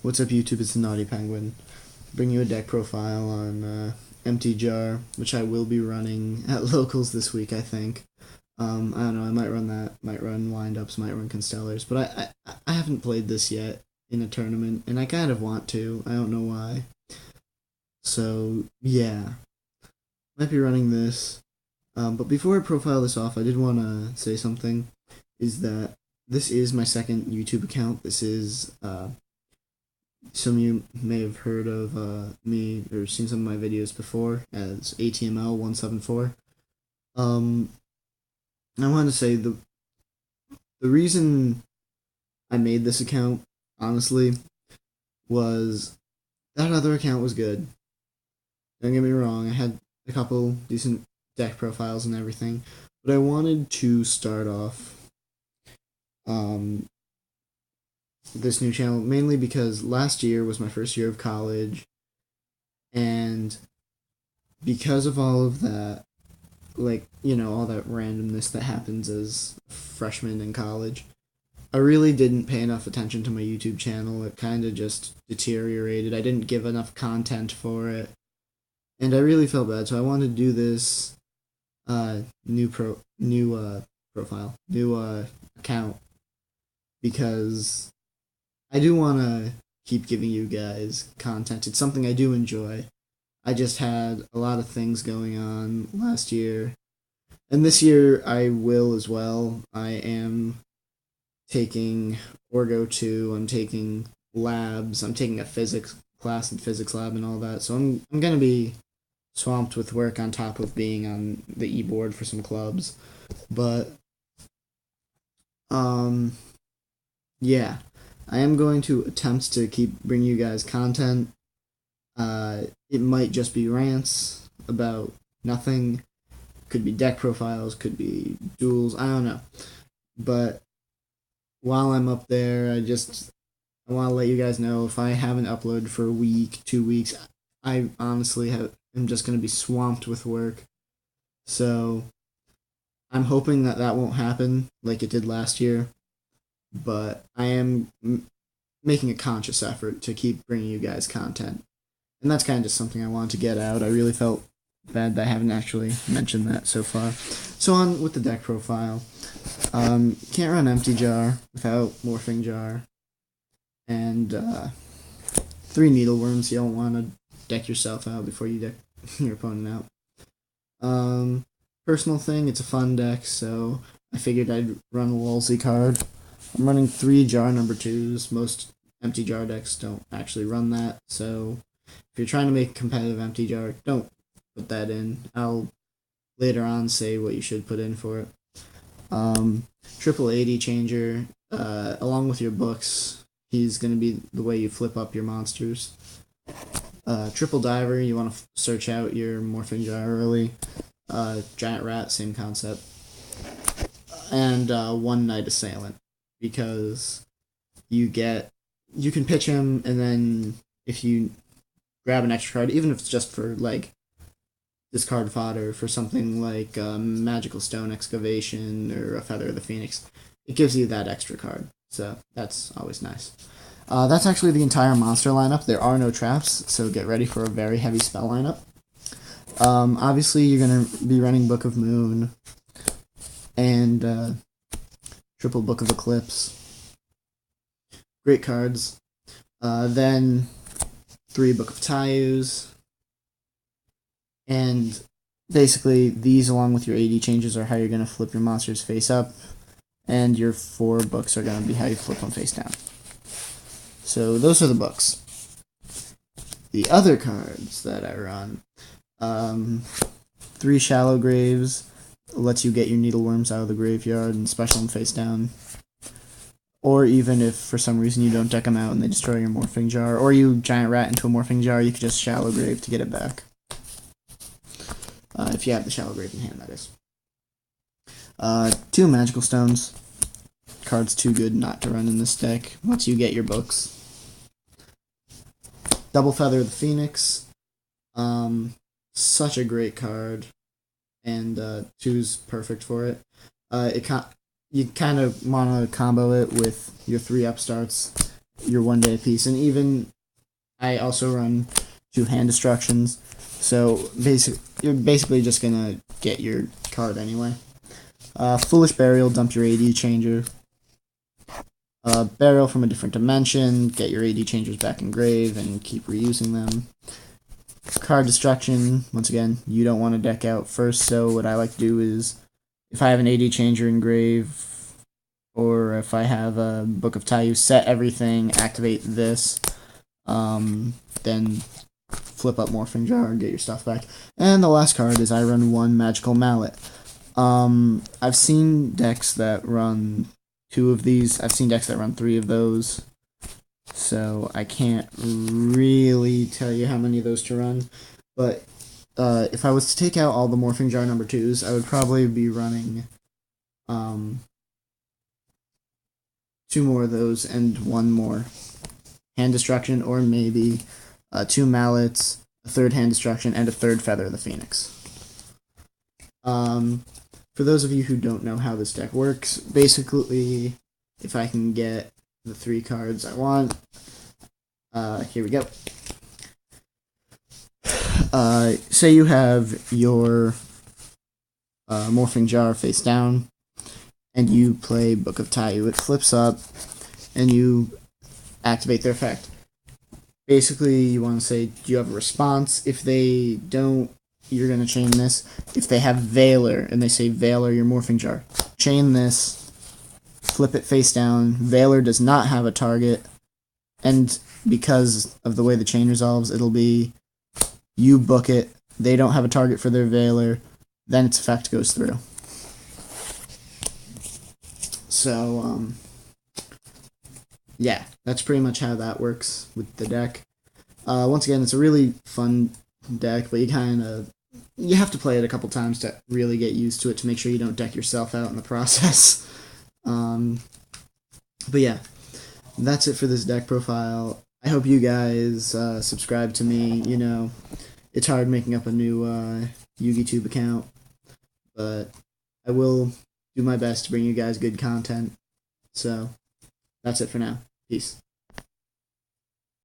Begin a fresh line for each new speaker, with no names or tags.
What's up, YouTube? It's the Naughty Penguin. Bring you a deck profile on Empty Jar, which I will be running at locals this week, I think. I don't know. I might run that. Might run windups. Might run Constellars. But I haven't played this yet in a tournament, and I kind of want to. I don't know why. So yeah, might be running this. But before I profile this off, I did want to say something. Is that this is my second YouTube account. This is some of you may have heard of me or seen some of my videos before as ATML174. Um, I want to say the reason I made this account, honestly, was that other account was good. Don't get me wrong, I had a couple decent deck profiles and everything, but I wanted to start off um, this new channel mainly because last year was my first year of college, and because of all of that, like, all that randomness that happens as a freshman in college, I really didn't pay enough attention to my YouTube channel. It kind of just deteriorated. I didn't give enough content for it, and I really felt bad. So I wanted to do this new profile, new account, because I do want to keep giving you guys content. It's something I do enjoy. I just had a lot of things going on last year, and this year I will as well. I am taking Orgo 2, I'm taking labs, I'm taking a physics class and physics lab and all that. So I'm going to be swamped with work on top of being on the e-board for some clubs. But um yeah, I am going to attempt to keep bringing you guys content. It might just be rants about nothing. Could be deck profiles, could be duels, I don't know. But while I'm up there, I want to let you guys know if I haven't uploaded for a week, 2 weeks, I honestly am just going to be swamped with work. So I'm hoping that that won't happen like it did last year, but I am making a conscious effort to keep bringing you guys content. And that's kind of just something I wanted to get out. I really felt bad that I haven't actually mentioned that so far. So on with the deck profile. Can't run Empty Jar without Morphing Jar. And 3 Needleworms. You don't want to deck yourself out before you deck your opponent out. Personal thing, it's a fun deck, so I figured I'd run a Wolsey card. I'm running 3 Jar number 2s. Most Empty Jar decks don't actually run that, so if you're trying to make a competitive Empty Jar, don't put that in. I'll later on say what you should put in for it. Triple AD changer, along with your books, he's going to be the way you flip up your monsters. Triple diver, you want to search out your Morphing Jar early. Giant rat, same concept. And one night assailant, because you can pitch him, and then if you grab an extra card, even if it's just for like discard fodder for something like Magical Stone Excavation or a Feather of the Phoenix, it gives you that extra card. So that's always nice. That's actually the entire monster lineup. There are no traps, so get ready for a very heavy spell lineup. Obviously, you're going to be running Book of Moon and Triple Book of Eclipse. Great cards. Then 3 Book of Tayus. And basically, these along with your AD changes are how you're going to flip your monsters face up, and your 4 books are going to be how you flip them face down. So those are the books. The other cards that I run, 3 Shallow Graves, lets you get your Needleworms out of the graveyard and special them face down. Or even if for some reason you don't deck them out and they destroy your Morphing Jar, or you Giant Rat into a Morphing Jar, you can just Shallow Grave to get it back. If you have the Shallow Grave in hand, that is. 2 Magical Stones. Card's too good not to run in this deck once you get your books. Double Feather of the Phoenix. Such a great card, and 2's perfect for it. You kind of want to combo it with your 3 upstarts your 1 day piece. And even I also run 2 hand destructions, so you're basically just gonna get your card anyway. Foolish Burial, dump your AD changer. Burial from a different dimension, get your AD changers back in grave and keep reusing them. Card Destruction, once again, you don't want to deck out first, so what I like to do is, if I have an AD changer in grave, or if I have a Book of Tayu, set everything, activate this, then flip up Morphing Jar and get your stuff back. And the last card is I run 1 Magical Mallet. I've seen decks that run 2 of these. I've seen decks that run 3 of those. So I can't really tell you how many of those to run. But if I was to take out all the Morphing Jar number 2s, I would probably be running 2 more of those and 1 more Hand Destruction, or maybe 2 Mallets, a 3rd Hand Destruction, and a 3rd Feather of the Phoenix. For those of you who don't know how this deck works, basically, if I can get the 3 cards I want, here we go. Say you have your Morphing Jar face down, and you play Book of Tayu. It flips up, and you activate their effect. Basically, you want to say, do you have a response? If they don't, you're going to chain this. If they have Valor, and they say Valor, your Morphing Jar, chain this, flip it face down. Valor does not have a target, and because of the way the chain resolves, it'll be you book it, they don't have a target for their Valor, then its effect goes through. So, yeah, that's pretty much how that works with the deck. Once again, it's a really fun deck, but you have to play it a couple times to really get used to it, to make sure you don't deck yourself out in the process. But yeah, that's it for this deck profile. I hope you guys subscribe to me. You know, it's hard making up a new YugiTube account, but I will do my best to bring you guys good content. So, that's it for now. Peace.